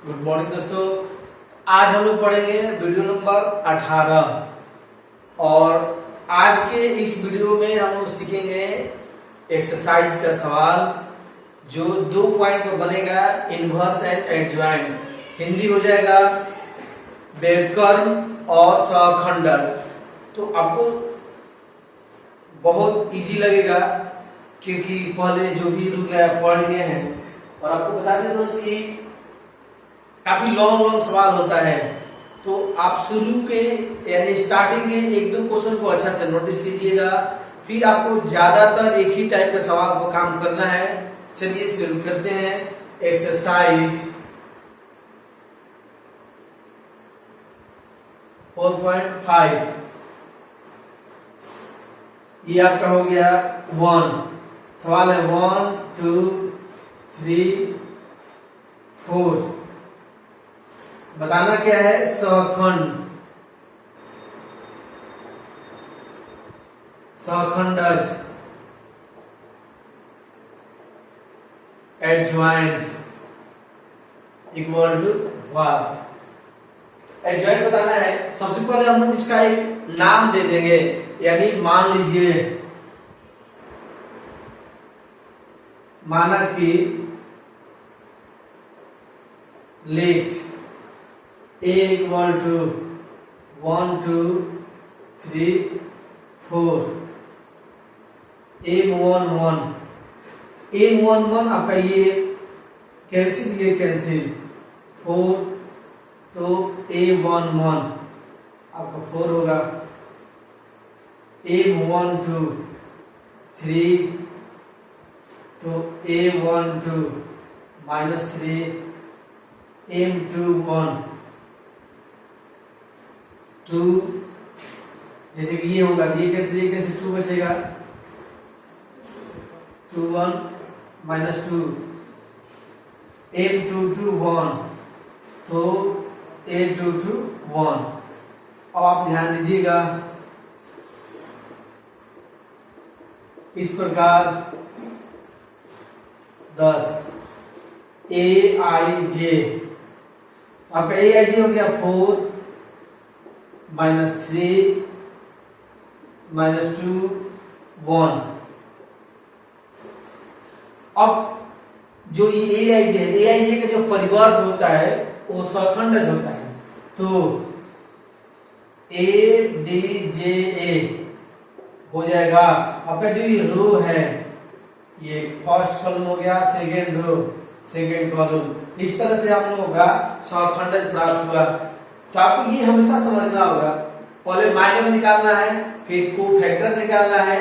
Good morning दोस्तों। आज हम लोग पढ़ेंगे वीडियो नंबर 18 और आज के इस वीडियो में हम लोग सीखेंगे एक्सरसाइज का सवाल जो 2 पॉइंट पर बनेगा, इनवर्स एंड एडज्वाइंट। हिंदी हो जाएगा व्युत्क्रम और सहखंडक। तो आपको बहुत इजी लगेगा क्योंकि पहले जो भी रूल है पढ़ लिए हैं। और आपको बता दें दोस्त कि काफी लॉन्ग सवाल होता है, तो आप शुरू के यानी स्टार्टिंग के 1-2 क्वेश्चन को अच्छा से नोटिस कीजिएगा, फिर आपको ज्यादातर एक ही टाइप के सवाल को काम करना है। चलिए शुरू करते हैं। एक्सरसाइज 4.5 ये आपका हो गया 1। सवाल है 1 2 3 4। बताना क्या है? सहखंड, सहखंडज, adjoint equal to what? Adjoint बताना है। सबसे पहले हम लोग इसका एक नाम दे देंगे, यानी मान लीजिए माना कि late A equal to 1 2 3 4 M11 आपका ये कैंसिल, ये कैंसिल 4 तो A11 आपका 4 होगा। M12 3 तो A12 -3 M21 2 जैसे कि ये होगा, ये कैसे 2 बचेगा 2 1 -2 M22 1 तो A22 1। अब आप ध्यान दीजिएगा इस प्रकार 10 AIJ, आपका AIJ हो गया 4 -3 -2 1। अब जो ये AIJ का जो परिवर्त होता है वो सहखंडज होता है। तो ADJA हो जाएगा आपका जो ये रो है, ये फर्स्ट कॉलम हो गया, सेकेंड रो सेकेंड कॉलम। इस तरह से हम लोगों का सहखंडज प्राप्त हुआ। तो आपको ये हमेशा समझना होगा, पहले माइनर निकालना है, फिर कोफैक्टर निकालना है,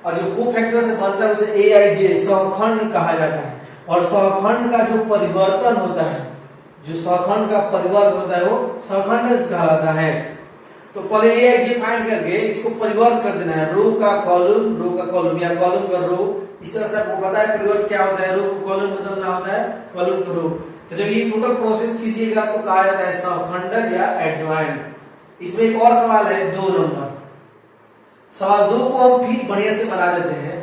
और जो कोफैक्टर से बनता है उसे AIJ सहखंड कहा जाता है। और सहखंड का जो परिवर्तन होता है, जो सहखंड का परिवर्तन होता है वो सहखंडज कहलाता है। तो पहले AIJ फाइंड करके इसको परिवर्त कर देना है, रो का कॉलम या कॉलम का रो। इस तरह से आपको पता है परिवर्त क्या होता है, रो को कॉलम बदलना होता है, कॉलम को रो। तो जब ये टोटल प्रोसेस कीजिएगा तो कहा जाता है सहखंडज या एडज्वाइंट। इसमें एक और सवाल है 2 नंबर। सवाल 2 को हम फिर बढ़िया से बना देते हैं।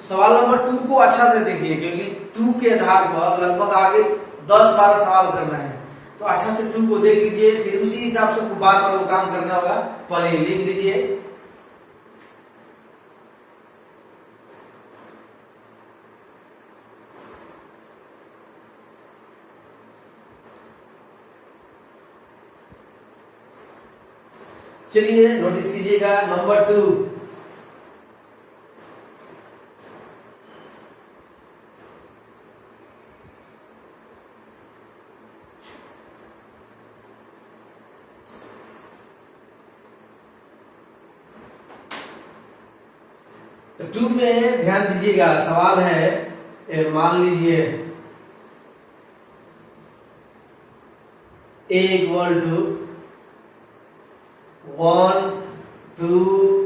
सवाल नंबर 2 को अच्छा से देखिए, क्योंकि 2 के आधार पर लगभग आगे 10-12 सवाल करना है। तो अच्छा से 2 को देख लीजिए, फिर उसी हिसाब से बार बार वो काम करना होगा। पहले लिख लीजिए चलिए नोटिस कीजिएगा नंबर 2। तो 2 में ध्यान दीजिएगा, सवाल है मान लीजिए A equal to 1 2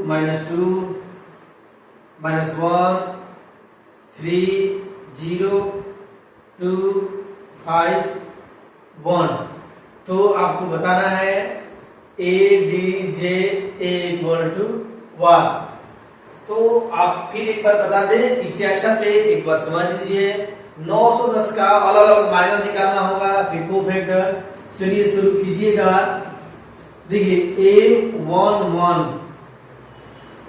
-2 -1 3 0 2 5 1। तो आपको बताना है ADJ इक्वल टू 1। तो आप फिर एक बार बता दें, इसे अच्छा से एक बार समझ लीजिए। 910 का अलग अलग माइनर निकालना होगा, फिर कोफैक्टर। चलिए शुरू कीजिएगा। देखिए A11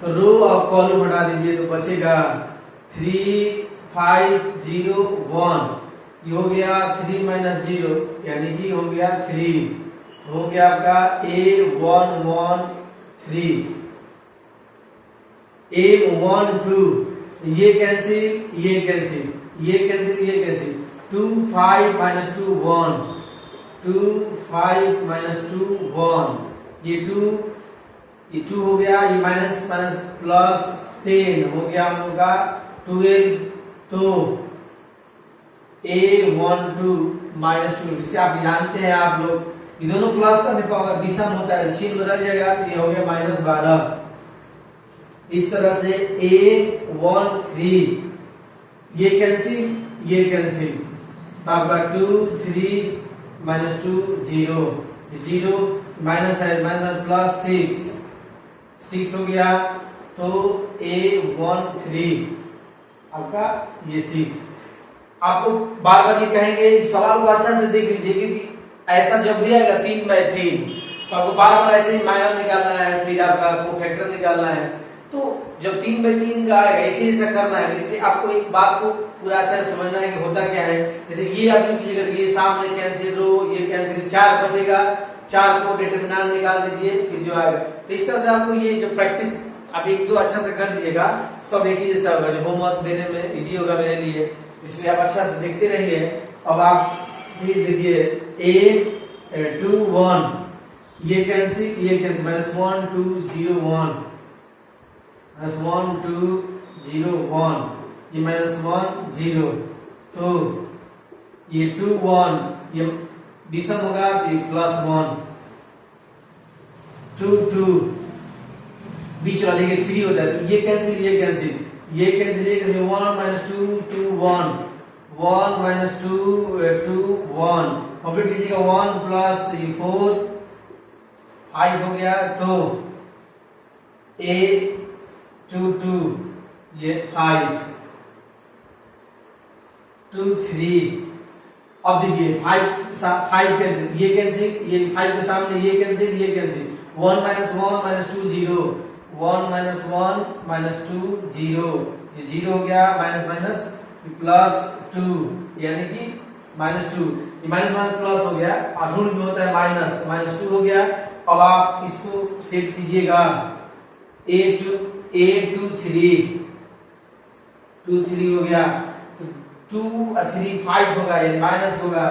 तो रो और कॉलम हटा दीजिए तो बचेगा 3501। ये हो गया 3 - 0 यानी कि हो गया 3। हो गया आपका A113। A12 ये कैंसिल, ये कैंसिल, ये कैंसिल, ये कैंसिल। 2 5 - 2 1, 2 5 - 2 1। ये 2 हो गया, ये माइनस माइनस प्लस 10 हो गया हम लोग का 12। तो A12 - 2 इससे आप जानते हैं आप लोग ये दोनों प्लस का होगा, विषम होता है, चिन्ह बदल जाएगा तो ये हो गया -12। इस तरह से A13 ये कैंसिल, ये कैंसिल, तो आपका 2 3 - 2 0, 0 माइनस है, माइनस प्लस 6 हो गया। तो A13 आपका ये 6। आपको बार बार ये कहेंगे, इस सवाल को अच्छा से देख लीजिए, क्योंकि ऐसा जब भी आएगा 3/3 तो आपको बार बार ऐसे ही माइनर निकालना है, फिर आपका कोफैक्टर निकालना है। तो जब 3/3 का आएगा एक ही जैसा करना है, इसलिए आपको एक बात को पूरा अच्छा से समझना है कि होता क्या है। जैसे ये आप लीजिएगा, ये सामने कैंसिल रो, ये कैंसिल, 4 बचेगा, 4 को डिटरमिनेंट निकाल दीजिए, फिर जो आएगा। तो इस तरह से आपको ये जो प्रैक्टिस आप 1-2 अच्छा से कर दीजिएगा, सब एक ही जैसा होगा, जो होमवर्क देने में इजी होगा मेरे लिए, इसलिए आप अच्छा से देखते रहिए। अब आप फिर देखिए A21 ये कैंसिल, ये कैंसिल, -1 2 0 1, -1 2 0 1, ये -1 0। तो ये 2 1 ये विषम होगा तो ये +1, 2 2 बीच वाले के 3 होता है, ये कैंसिल, ये कैंसिल, ये कैंसिल, ये कैंसिल, 1 - 2 2 1, 1 - 2 2 1, कंप्लीट कीजिएगा। 1 + 4 5 हो गया। तो A22 ये 5 2 3। अब देखिए 5 कैंसिल, ये कैंसिल, ये 5 के सामने ये कैंसिल, ये कैंसिल, 1 - 1 - 2 0, 1 - 1 - 2 0, ये 0 हो गया, माइनस माइनस +2 यानी कि -2, ये माइनस माइनस प्लस हो गया, और रूल में होता है माइनस, तो -2 हो गया। अब आप इसको सेट कीजिएगा। A23 2 3 हो गया, तो 2 3 5 होगा, ये माइनस होगा,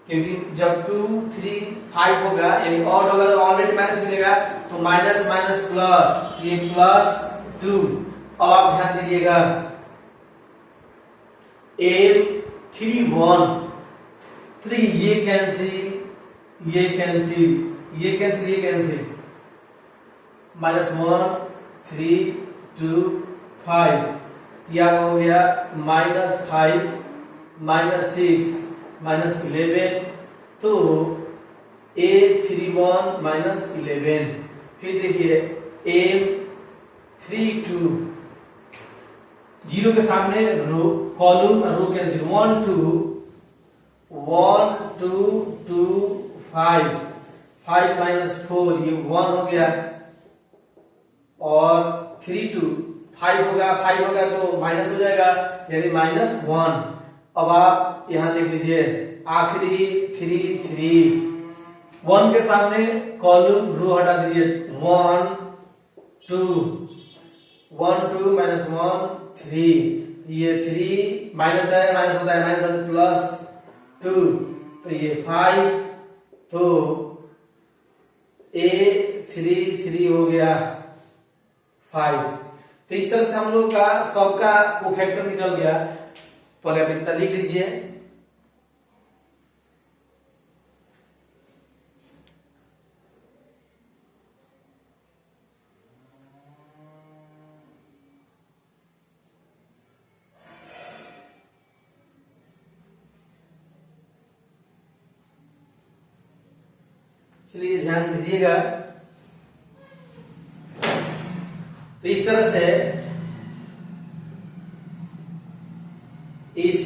क्योंकि जब 2 3 5 होगा यानी ऑड होगा तो ऑलरेडी माइनस मिलेगा, तो माइनस माइनस प्लस, ये +2। अब आप ध्यान दीजिएगा A31 तो देखिए ये कैंसिल, ये कैंसिल, ये कैंसिल, ये कैंसिल, -1 3 2 5, यह हो गया -5 -6 -11। तो A31 -11। फिर देखिए A32 0 के सामने रो, कॉलम और रो कैंसिल, 1 2 1 2 2 5 5 - 4 ये 1 हो गया, और 3 2 5 होगा, 5 होगा तो माइनस हो जाएगा यानी -1। अब आप यहां देख लीजिए आखिरी 3 3, 1 के सामने कॉलम रो हटा दीजिए, 1 2 1 2 -1 3, ये 3 माइनस है, माइनस होता है, माइनस +2, तो ये 5। तो A33 हो गया 5। तो इस तरह से हम लोग का सबका कोफैक्टर निकल गया। पहले आप इतना लिख लीजिए। चलिए ध्यान दीजिएगा। तो इस तरह से इस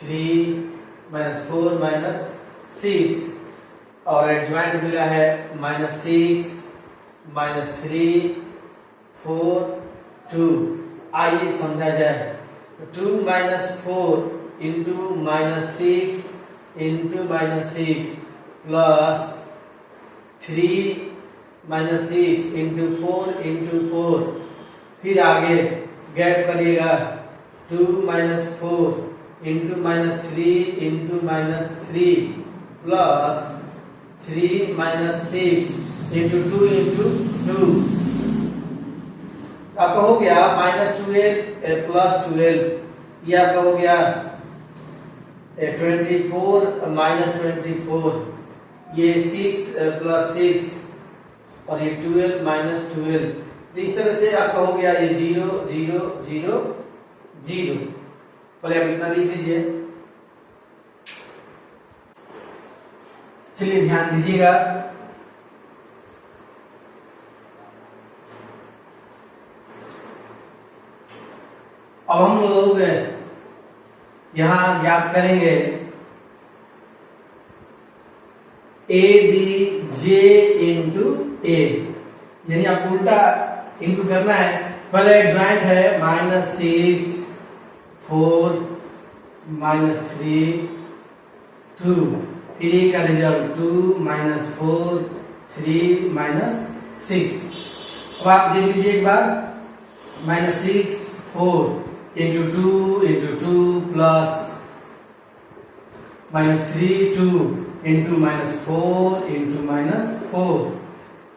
-4 -6 और एडजॉइंट मिला है -6 -3 4 2। आइए समझा जाए। 2 - 4 into -6 into -6 plus 3 - 6 into 4 into 4। फिर आगे गैप करिएगा 2 - 4 into -3 into -3 plus 3 - 6 into 2 into 2। आपका हो गया -12 प्लस 12। ये आपका हो गया 24 -24। ये 6 प्लस 6 और ये 12 -12। तो इस तरह से आपका हो गया ये 0 0 0 0। पहले आप इतना लिख लीजिए। चलिए ध्यान दीजिएगा। अब हम लोग यहां ज्ञात करेंगे ए डी जे इंटू ए, यानी आपको उल्टा इंटू करना है। पहले एडजॉइंट है -6 4 -3 2। फिर ए का रिजल्ट 2 -4 3 -6। अब आप देख लीजिए एक बार -6 4 इंटू 2 प्लस -3 2 इंटू -4 इंटू -4।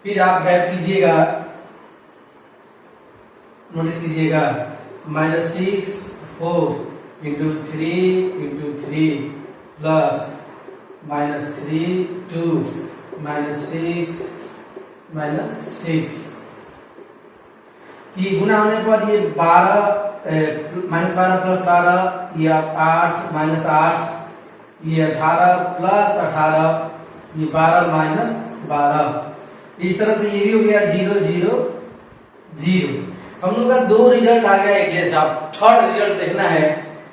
फिर आप गैप कीजिएगा, नोटिस कीजिएगा -6 4 इंटू 3 प्लस -3 2 -6 -6। ये गुना होने पर ये 12 -12 प्लस 12 ये 8 -8 ये 18 प्लस 18 ये 12 -12। इस तरह से ये भी हो गया 0 0 0। हम लोग का दो रिजल्ट आ गया एक जैसा। थर्ड रिजल्ट देखना है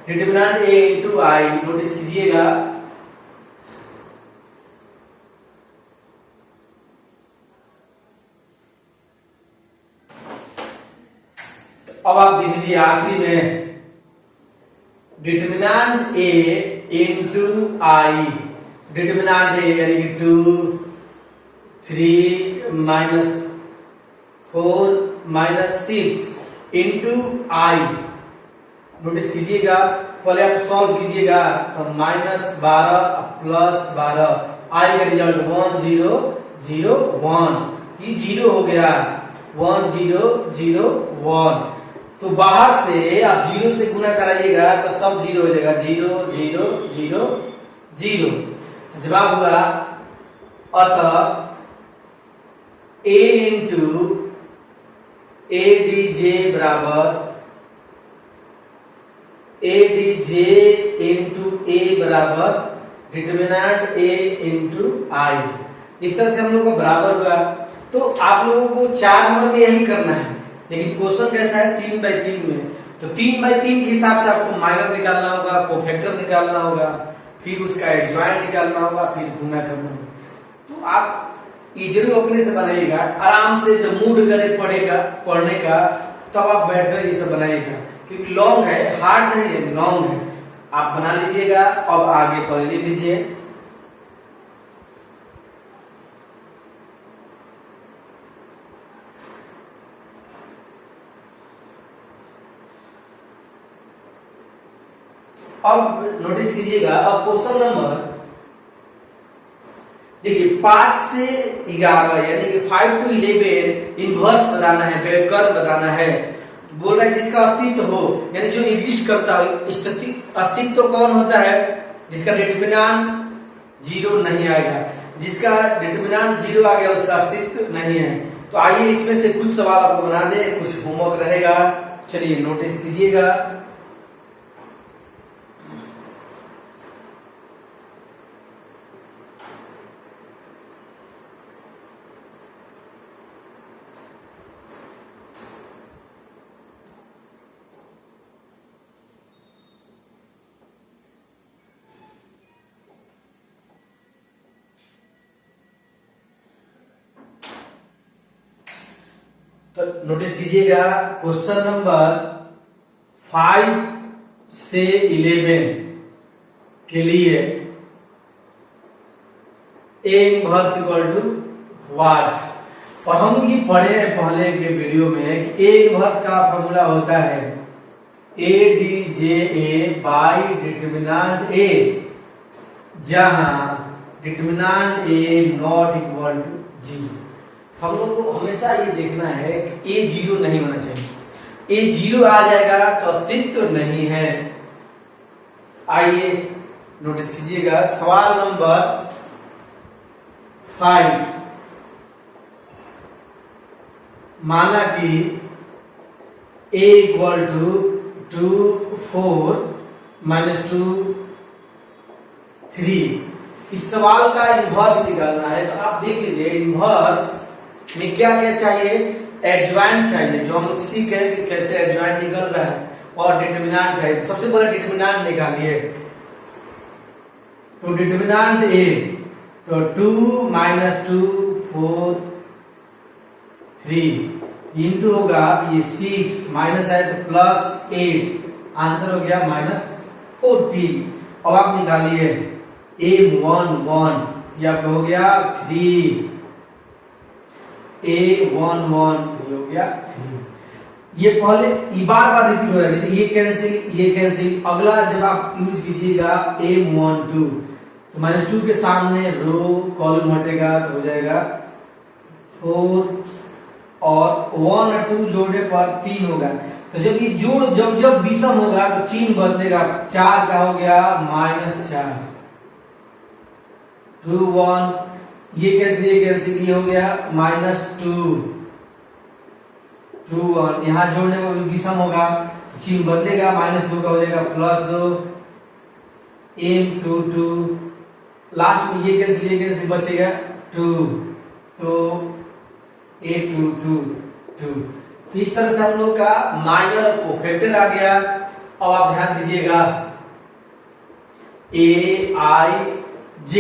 determinant a into I. Notice कीजिएगा अब आप देख लीजिए आखिरी में determinant a into I. Determinant a यानी कि 2 3 -4 -6 इंटू आई। नोटिस कीजिएगा पहले आप सॉल्व कीजिएगा तो -12 प्लस 12 आई का रिजल्ट 1 0 0 1। ये 0 हो गया 1 0 0 1। तो बाहर से आप 0 से गुना कराइएगा तो सब 0 हो जाएगा 0 0 0 0। जवाब हुआ अतः a into A D J बराबर ए डी जे इंटू ए बराबर डिटरमिनेंट a इंटू आई। इस तरह से हम लोग को बराबर हुआ। तो आप लोगों को 4 नंबर में यही करना है, लेकिन क्वेश्चन कैसा है 3/3 में। तो 3/3 के हिसाब से आपको माइनर निकालना होगा, कोफैक्टर निकालना होगा, फिर उसका एडजॉइंट निकालना होगा, फिर गुना करना होगा। तो आप ये जरूर अपने से बनाइएगा, आराम से जब मूड करे पढ़ने का तब आप बैठकर ये सब बनाइएगा, क्योंकि लॉन्ग है, हार्ड नहीं है, लॉन्ग है। आप बना लीजिएगा। अब आगे पढ़ लीजिए। अब नोटिस कीजिएगा, अब क्वेश्चन नंबर देखिए 5 से 11 यानी कि 5 to 11 इनवर्स बताना है, व्युत्क्रम बताना है। बोल रहा है जिसका अस्तित्व हो, यानी जो एग्जिस्ट करता हो। अस्तित्व कौन होता है? जिसका डिटरमिनेंट 0 नहीं आएगा। जिसका डिटरमिनेंट 0 आ गया उसका अस्तित्व नहीं है। तो आइए इसमें से कुछ सवाल आपको बना दे, कुछ होमवर्क रहेगा। चलिए नोटिस कीजिएगा। तो नोटिस कीजिएगा क्वेश्चन नंबर 5 से 11 के लिए A inverse equal to what. और हम ये पढ़े पहले के वीडियो में कि ए इनवर्स का फॉर्मूला होता है a D J a by determinant a, जहां determinant a not equal to जी। हम लोग को हमेशा ये देखना है कि ए जीरो नहीं होना चाहिए। ए जीरो आ जाएगा तो अस्तित्व नहीं है। आइए नोटिस कीजिएगा सवाल नंबर 5। माना कि a इक्वल टू 2 4 -2 3। इस सवाल का इन्वर्स निकालना है तो आप देख लीजिए इन्वर्स में क्या क्या चाहिए। एडजॉइंट चाहिए, जो हम सीख रहे हैं कि कैसे एडजॉइंट निकल रहा है, और डिटरमिनेंट चाहिए। सबसे पहले डिटरमिनेंट निकालिए। तो डिटरमिनेंट ए, तो 2 -2 4 3 इंटू होगा ये 6 माइनस है तो +8, आंसर हो गया -14। अब आप निकालिए A11, ये आपका हो गया 3, A11 हो गया 3। ये पहले बार बार रिपीट हो रहा है, जैसे ये कैंसिल। अगला जब आप यूज कीजिएगा A12, तो -2 के सामने रो कॉलम हटेगा तो हो जाएगा 4, और 1 और 2 जोड़ने पर 3 होगा। तो जब ये जोड़ जब विषम होगा तो चिन्ह बदलेगा। 4 का हो गया -4, 2 1, ये कैंसिल ये हो गया -2 2 1। यहां जोड़ने पर भी विषम होगा तो चिन्ह बदलेगा। -2 का हो जाएगा +2, M 2 लास्ट में ये कैंसिल बचेगा 2, तो A 2 2 2। इस तरह से हम लोग का माइनर कोफैक्टर आ गया। अब आप ध्यान दीजिएगा A I J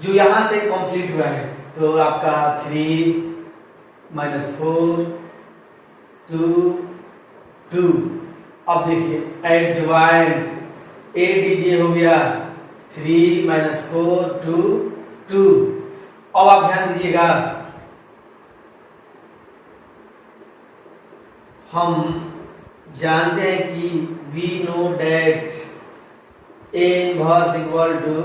जो यहां से कंप्लीट हुआ है, तो आपका 3 -4 2 2। अब देखिए एडजॉइंट A D J हो गया 3 -4 2 2। अब आप ध्यान दीजिएगा हम जानते हैं कि we know that A inverse equal to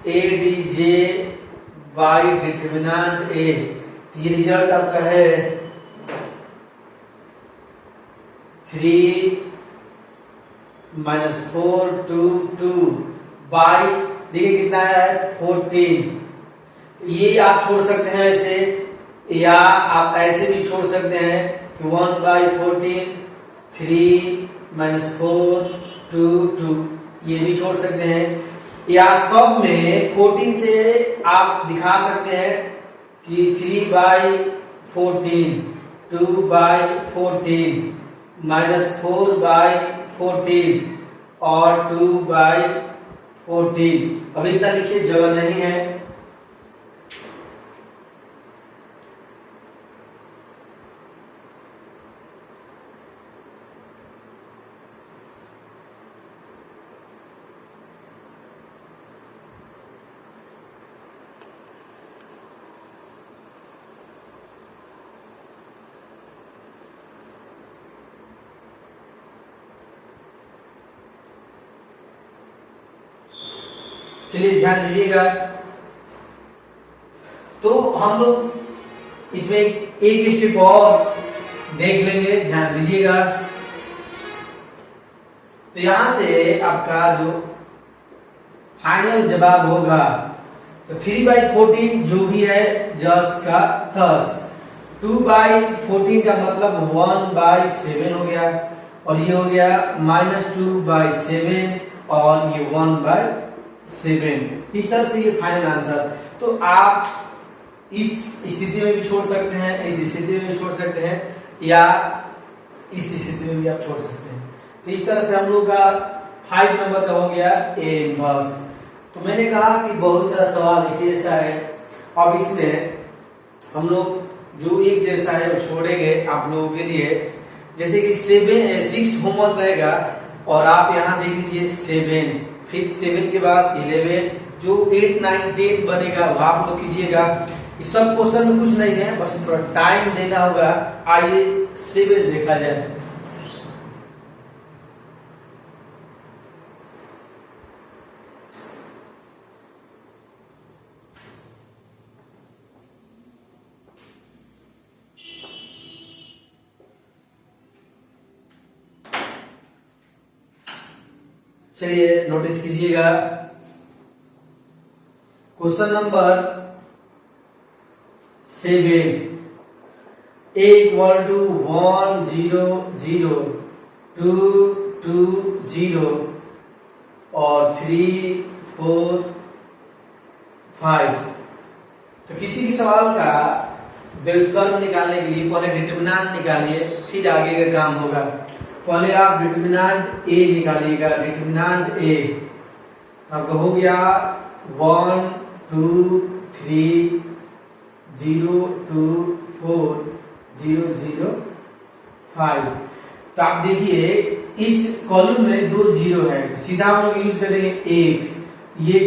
A D J by determinant A। ये रिजल्ट आपका है 3 -4 2 2 बाई, देखिए कितना है 14। ये आप छोड़ सकते हैं ऐसे, या आप ऐसे भी छोड़ सकते हैं कि 1/14 3 -4 2 2, ये भी छोड़ सकते हैं। या सब में 14 से आप दिखा सकते हैं कि 3/14 2/14 -4/14 और 2/14। अब इतना लिखिए, जगह नहीं है। चलिए ध्यान दीजिएगा। तो हम लोग इसमें एक स्टेप और देख लेंगे, ध्यान दीजिएगा। तो यहां से आपका जो फाइनल जवाब होगा तो 3/14 जो भी है जस का तस, 2/14 का मतलब 1/7 हो गया, और ये हो गया -2/7 और ये 1/7। इस तरह से ये फाइनल आंसर। तो आप इस स्थिति में भी छोड़ सकते हैं, इस स्थिति में भी छोड़ सकते हैं, या इस स्थिति में भी आप छोड़ सकते हैं। तो इस तरह से हम लोग का 5 नंबर का हो गया ए इनवर्स। तो मैंने कहा कि बहुत सारा सवाल एक जैसा है। अब इसमें हम लोग जो एक जैसा है वो छोड़ेंगे आप लोगों के लिए। जैसे कि 6 होमवर्क रहेगा और आप यहाँ देख लीजिए 7, फिर 7 के बाद 11, जो 8, 9, 10 बनेगा वो आप लोग कीजिएगा। इस सब क्वेश्चन में कुछ नहीं है, बस थोड़ा टाइम देना होगा। आइए 7 देखा जाए। चलिए नोटिस कीजिएगा, question number 7, A equal to 1 0 0 2 2 0 और 3 4 5। तो किसी भी सवाल का व्युत्क्रम निकालने के लिए पहले डिटरमिनेंट निकालिए, फिर आगे का काम होगा। पहले आप डिटरमिनेंट ए निकालिएगा। डिटरमिनेंट ए आपका हो गया 1 2 3 0 2 4 0 0 5। तो आप देखिए इस कॉलम में 2 0 है, सीधा हम लोग यूज करेंगे 1, ये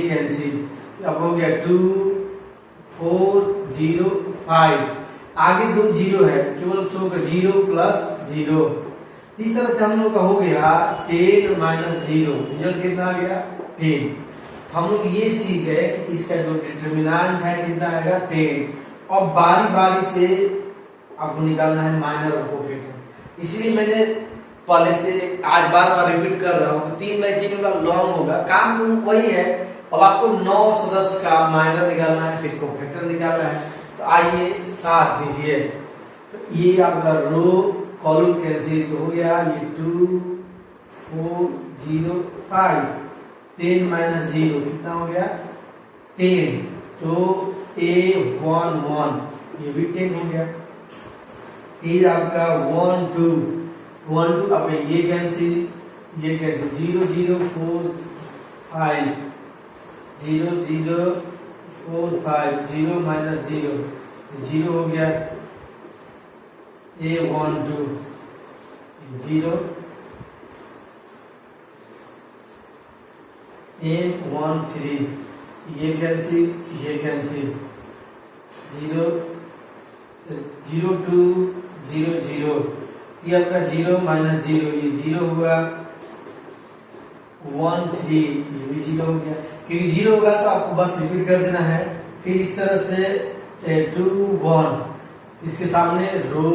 कैंसिल, अब हो गया 2 4 0 5। आगे 2 0 है, केवल 0 प्लस 0। इस तरह से हम लोग का हो गया 10 माइनस 0, रिजल्ट कितना आ गया 10। तो हम लोग ये सीख गए कि इसका जो डिटरमिनेंट है कितना आएगा 10। और बारी बारी से आपको निकालना है माइनर और कोफिशिएंट। इसलिए मैंने पहले से आज बार बार रिपीट कर रहा हूँ। 3 बाई 3 वाला लॉन्ग होगा, काम तो वही है। अब आपको 9 सदस्य का माइनर निकालना है, फिर कोफिशिएंट निकालना है। तो आइए 7 दीजिए। तो ये आपका रो कॉलम कैंसिल तो हो गया, ये 2 4 0 5। 10 माइनस 0 कितना हो गया 10। तो A1 1, ये भी 10 हो गया। फिर आपका 1 2 1 2, अब ये कैंसिल 0 0 4 5 0 0 4 5 0 माइनस 0 0 हो गया। A1 2 0 A1 3, ये कैंसिल 0 0 2 0 0, ये आपका 0 माइनस 0, ये 0 हुआ। 1 3, ये भी 0 हो गया। क्योंकि 0 होगा तो आपको बस रिपीट कर देना है। फिर इस तरह से 2 1, इसके सामने रो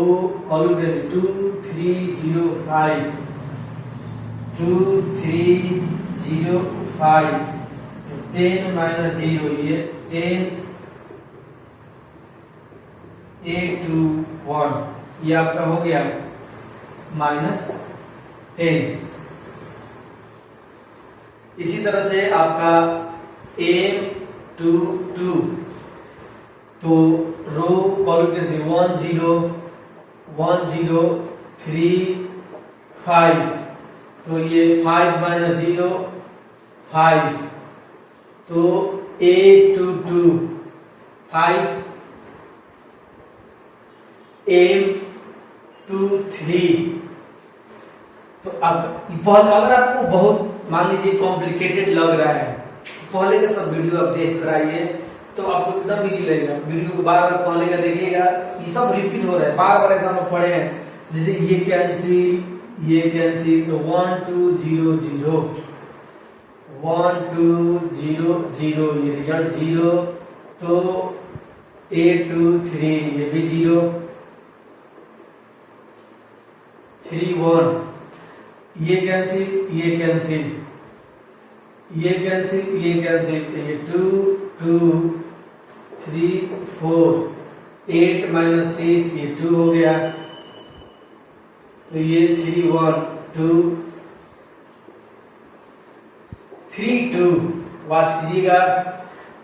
कॉलम कैसे 2 3 0 5 2 3 0 5। तो 10 माइनस 0, ये 10 8 2 1, ये आपका हो गया माइनस 10। इसी तरह से आपका A2 2, तो रो कॉलम कैसे 1 0 1 0 3 5। तो ये 5 माइनस 0 5। तो A2 2 5 A2 3। तो अब बहुत, अगर आपको बहुत मान लीजिए कॉम्प्लिकेटेड लग रहा है, पहले का सब वीडियो आप देख कर आइए तो आपको एकदम इजी लगेगा। वीडियो को बार बार पहले का देखिएगा, ये सब रिपीट हो रहा है, बार बार ऐसा हम पढ़े हैं। जैसे ये कैंसिल तो 1 2 0 0 1 2 0 0, ये रिजल्ट 0। तो A2 3, ये भी 0 3 1, ये कैंसिल ये 2 2 3 4 8 माइनस 6, ये 2 हो गया। तो ये 3 1 2 3 2, वाच कीजिएगा।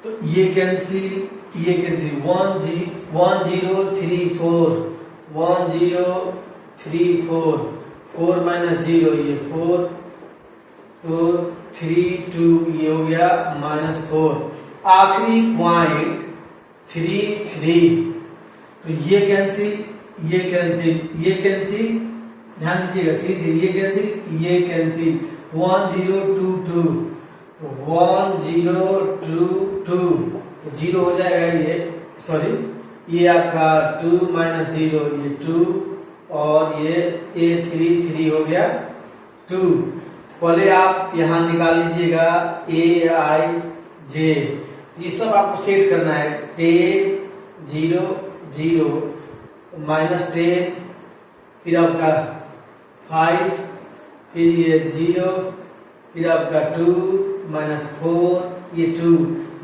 तो ये कैंसिल 1 0 3 4 1 0 3 4 4 माइनस 0, ये 4। तो 3 2, ये हो गया माइनस 4। आखिरी पॉइंट 3 3, तो ये कैंसिल, ये कैंसिल, ये कैंसिल, ध्यान दीजिएगा, ठीक है, ये कैंसिल, ये कैंसिल, 1 0 2 2, तो 1 0 2 2, तो 0 हो जाएगा ये, सॉरी ये आपका 2 माइनस 0, ये 2, और ये A3 3 हो गया 2। पहले आप यहां निकाल लीजिएगा AIJ, ये सब आपको सेट करना है, 10 0 0 माइनस 10, फिर आपका 5, फिर ये 0, फिर आपका 2 माइनस 4, ये 2,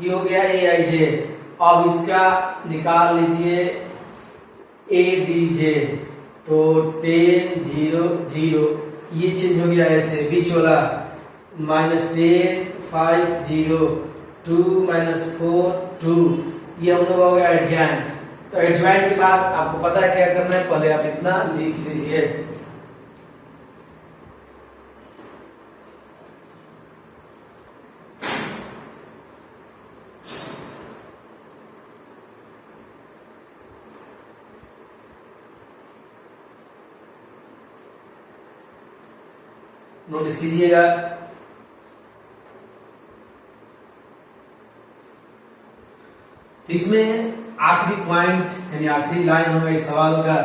ये हो गया AIJ। अब इसका निकाल लीजिए ABJ, तो 10 0 0, ये चेंज हो गया ऐसे बीच वाला, माइनस 10 5 0 2 माइनस 4 2, ये हम लोग हो गया एडजॉइंट। तो एडजॉइंट के बाद आपको पता है क्या करना है, पहले आप इतना लिख लीजिए, नोटिस कीजिएगा। तो इसमें आखिरी पॉइंट यानी आखिरी लाइन होगा इस सवाल का,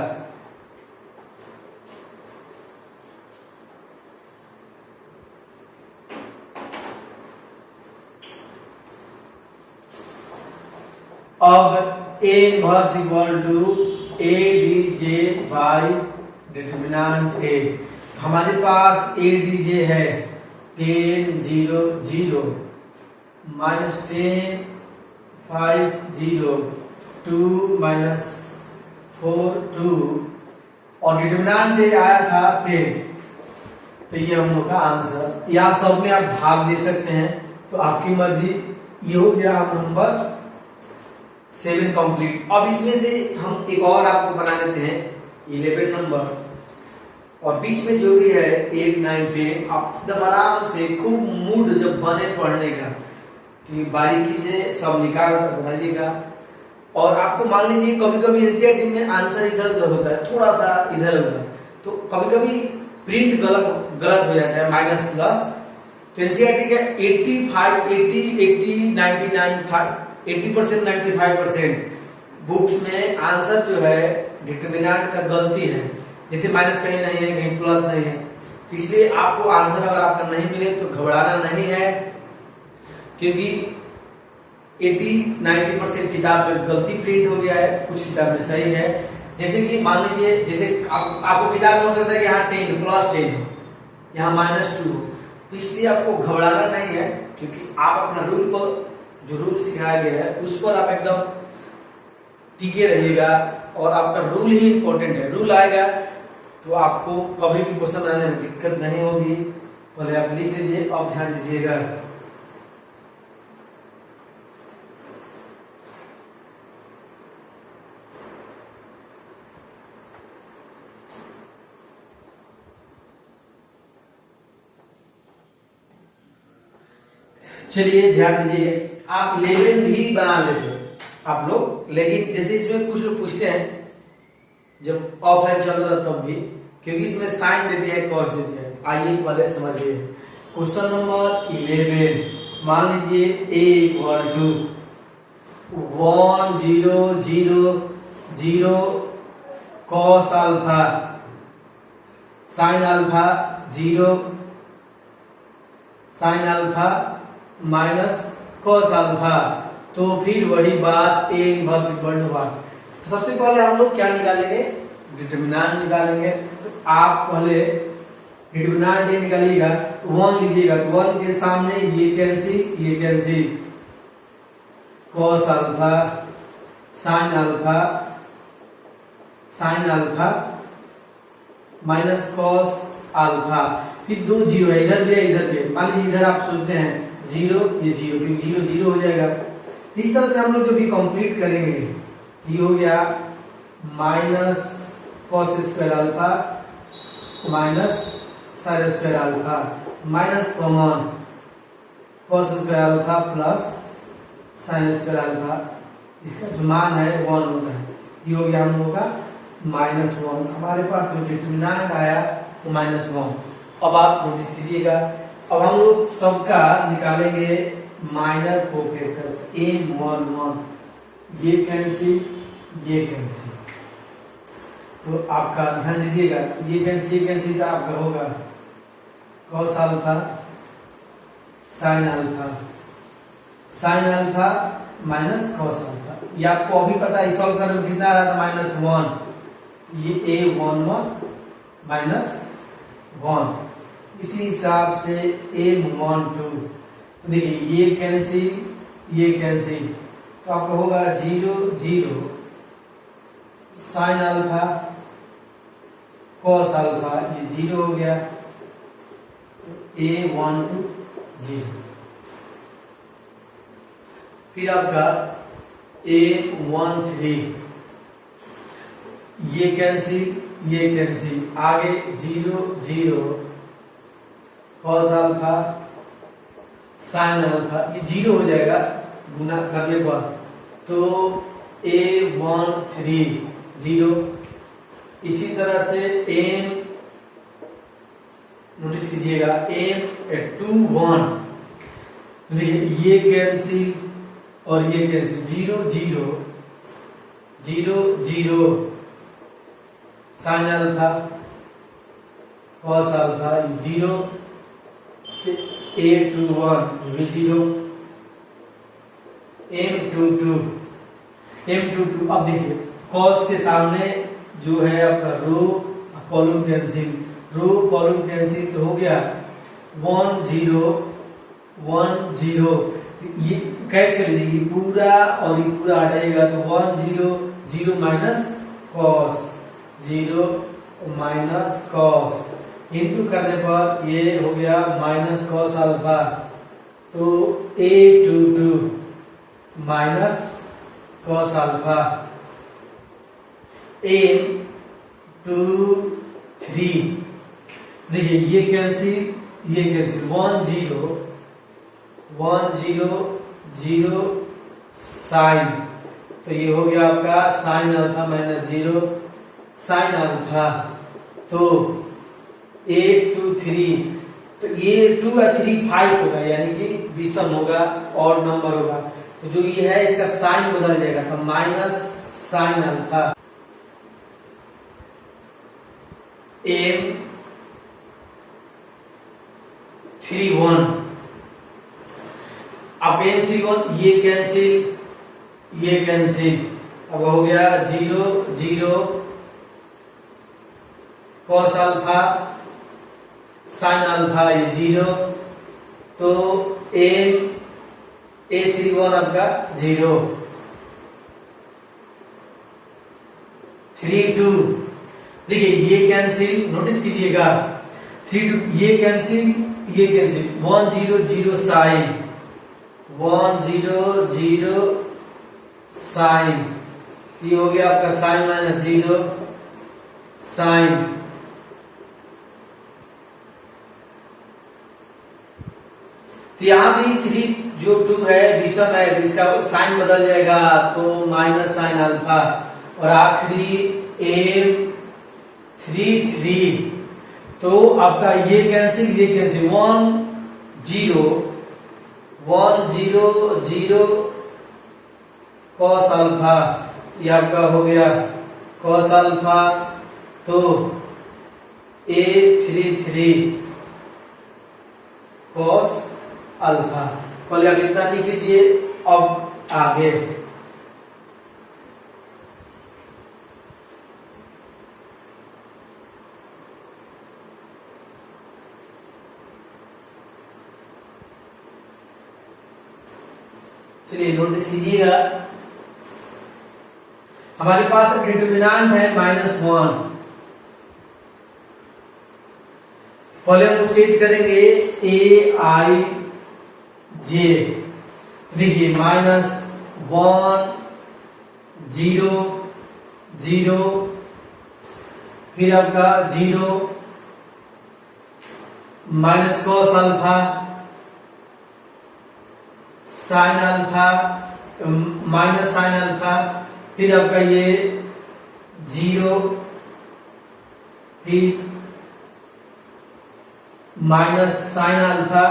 अब A inverse equal to ADJ by determinant A। हमारे पास ADJ है 10 0 0 माइनस 10 5 0 2 माइनस 4 2, और डिटरमिनेंट A आया था 10, तो ये हम लोग का आंसर। यहाँ सब में आप भाग दे सकते हैं, तो आपकी मर्जी। ये हो गया नंबर 7 कंप्लीट। अब इसमें से हम एक और आपको बना देते हैं 11 नंबर, और बीच में जो भी है 8 9 10, आप एकदम आराम से खूब मूड जब बने पढ़ने का, तो ये बारीकी से सब निकाल कर बनाइएगा। और आपको मान लीजिए कभी कभी एनसीईआरटी में आंसर इधर उधर होता है, थोड़ा सा इधर उधर, तो कभी कभी प्रिंट गलत हो जाता है, माइनस प्लस। तो एनसीईआरटी का 85 80 80 99 80% 95% बुक्स में आंसर जो है डिटरमिनेंट का गलती है, जैसे माइनस कहीं नहीं है, कहीं प्लस नहीं है। इसलिए आपको आंसर अगर आपका नहीं मिले तो घबराना नहीं है, क्योंकि 80-90% किताब में गलती प्रिंट हो गया है, कुछ किताब में सही है। जैसे कि मान लीजिए, जैसे आपको किताब में हो सकता है कि यहाँ 10 प्लस 10 यहाँ माइनस 2, तो इसलिए आपको घबराना नहीं है, क्योंकि आप अपना रूल पर, जो रूल सिखाया गया है उस पर आप एकदम टिके रहिएगा, और आपका रूल ही इंपॉर्टेंट है। रूल आएगा तो आपको कभी भी क्वेश्चन आने में दिक्कत नहीं होगी। पहले आप लिख लीजिए, अब ध्यान दीजिएगा। चलिए ध्यान दीजिए, आप लेवल भी बना लेते हैं आप लोग, लेकिन जैसे इसमें कुछ लोग पूछते हैं, जब ऑफलाइन चल रहा तब भी, क्योंकि इसमें साइन दे दिया है, कॉस दे दिया है। आइए पहले समझिए क्वेश्चन नंबर 11। मान लीजिए A equal to 1 0 0 0 cos alpha sine alpha 0 sine alpha minus cos alpha. तो फिर वही बात A इनवर्स इक्वल टू 1। सबसे पहले हम लोग क्या निकालेंगे, डिटरमिनेंट निकालेंगे। तो आप पहले डिटरमिनेंट ये निकालिएगा, 1 लीजिएगा, तो 1 के सामने ये cancel, cos alpha sine alpha minus cos alpha, फिर 2 जीरो है, इधर भी है इधर भी है। मान लीजिए इधर आप सोचते हैं 0, ये 0, क्योंकि 0 0 हो जाएगा। इस तरह से हम लोग जो भी कंप्लीट करेंगे, ये हो गया minus cos square alpha minus sine square alpha, minus common cos square alpha plus sine square alpha, इसका जो मान है 1 होता है। ये हो गया हम लोगों का -1। हमारे पास जो डिटरमिनेंट आया वो -1। अब आप नोटिस कीजिएगा, अब हम लोग सबका निकालेंगे माइनर कोफैक्टर m11, ये कैंसिल, ये कैंसिल। तो आपका ध्यान दीजिएगा, ये कैंसिल का आपका होगा cos alpha sin alpha, sin alpha minus cos alpha. ये आपको अभी पता है, सॉल्व करने में कितना आ रहा था -1, ये a11 -1। इसी हिसाब से m12, देखिए ये कैंसिल, ये कैंसिल, तो आपका होगा 0 0 sin अल्फा cos अल्फा, ये 0 हो गया, तो a12 0। फिर आपका a13, ये कैंसिल, ये कैंसिल, आगे 0 0 cos अल्फा sin अल्फा, ये 0 हो जाएगा गुना करने पर, तो a13 0। इसी तरह से m, नोटिस कीजिएगा m21, ये कैंसिल और ये cancel, 0 0 0 0 sin alpha cos alpha 0, a21 भी 0, m22। अब देखिए cos के सामने जो है आपका row column cancel, row column cancel तो हो गया 1 0 1 0। ये कैच कर लीजिए, ये पूरा और ये पूरा हटाएगा तो 1 0 0 minus cos, 0 minus cos, into करने पर ये हो गया माइनस cos अल्फा, तो a22 minus cos alpha, m23, देखिए ये कैंसिल, ये कैंसिल, 1 0 1 0 0 साइन, तो ये हो गया आपका sign alpha minus 0 sine alpha, तो 8 2 3, तो ये 2 का 3 5 होगा, यानी कि विषम होगा, और नंबर होगा, तो जो ये है इसका साइन बदल जाएगा, तो माइनस साइन अल्फा m31। अब m31 ये कैंसिल, ये कैंसिल, अब हो गया 0 0 cos अल्फा sin अल्फा, ये 0, तो a31 आपका 0 3 2, देखिए ये कैंसिल, नोटिस कीजिएगा 3 2, ये कैंसिल, ये कैंसिल, 1 0 0 साइन, 1 0 0 साइन, ये हो गया आपका साइन माइनस 0 साइन, तो यहाँ भी 3 जो 2 है विषम है, इसका साइन बदल जाएगा, तो माइनस साइन अल्फा, और आखिरी m33, तो आपका ये कैंसिल, ये कैंसिल, 1 0 1 0 0 cos अल्फा, ये आपका हो गया cos अल्फा, तो a33 cos अल्फा। पहले आप इतना लिख लीजिए, अब आगे चलिए नोटिस कीजिएगा, हमारे पास डिटरमिनेंट है -1, पहले हम सेट करेंगे a i j, देखिए -1 0 0, फिर आपका 0 minus cos alpha sine alpha minus sine alpha, फिर आपका ये जीरो, फिर माइनस साइन अल्फा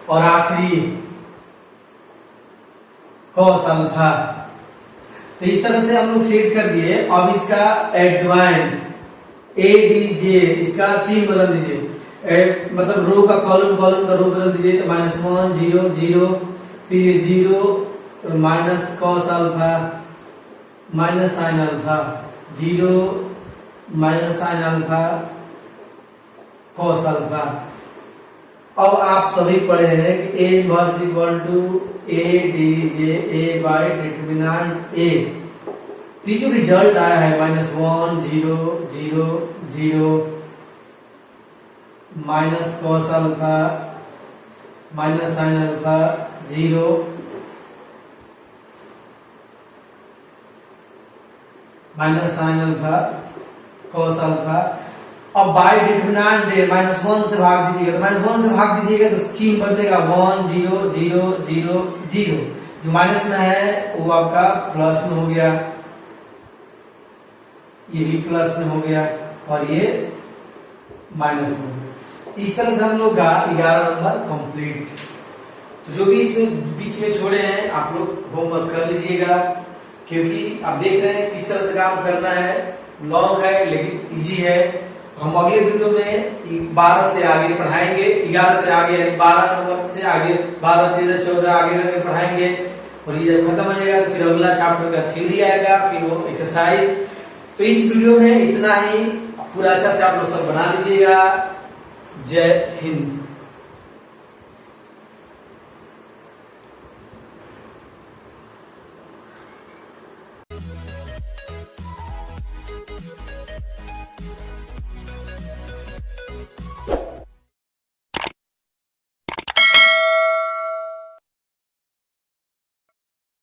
और आखिरी कॉस अल्फा। तो इस तरह से हम लोग सेट कर दिए। अब इसका एडजॉइंट ए डी जे, इसका चिन्ह बदल दीजिए, मतलब रो का कॉलम, कॉलम का रो बदल दीजिए। तो -1 0 0, फिर 0 minus cos alpha minus sine alpha, 0 minus sine alpha cos alpha. अब आप सभी पढ़े हैं कि A inverse equal to A D J A by determinant A. तो ये जो रिजल्ट आया है -1 0 0 0 minus cos alpha minus sine alpha 0 minus sine alpha cos alpha. अब बाय डिटरमिनेंट ए -1 से भाग दीजिएगा, तो -1 से भाग दीजिएगा तो चिन्ह बदलेगा 1 0 0 0 0। जो माइनस में है वो आपका प्लस में हो गया, ये भी प्लस में हो गया और ये माइनस में हो गया। इस तरह से हम लोग का 11 नंबर कंप्लीट। तो जो भी इसमें बीच में छोड़े हैं आप लोग होमवर्क कर लीजिएगा, क्योंकि आप देख रहे हैं किस तरह से काम करना है। लॉन्ग है लेकिन इजी है। हम अगले वीडियो में 12 से आगे पढ़ाएंगे, 11 से आगे 12 नंबर से आगे 12 13 14 आगे करके पढ़ाएंगे। और ये जब खत्म हो जाएगा तो फिर अगला चैप्टर का थ्योरी आएगा, फिर वो एक्सरसाइज। तो इस वीडियो में इतना ही। पूरा अच्छा से आप लोग सब बना लीजिएगा। जय हिंद।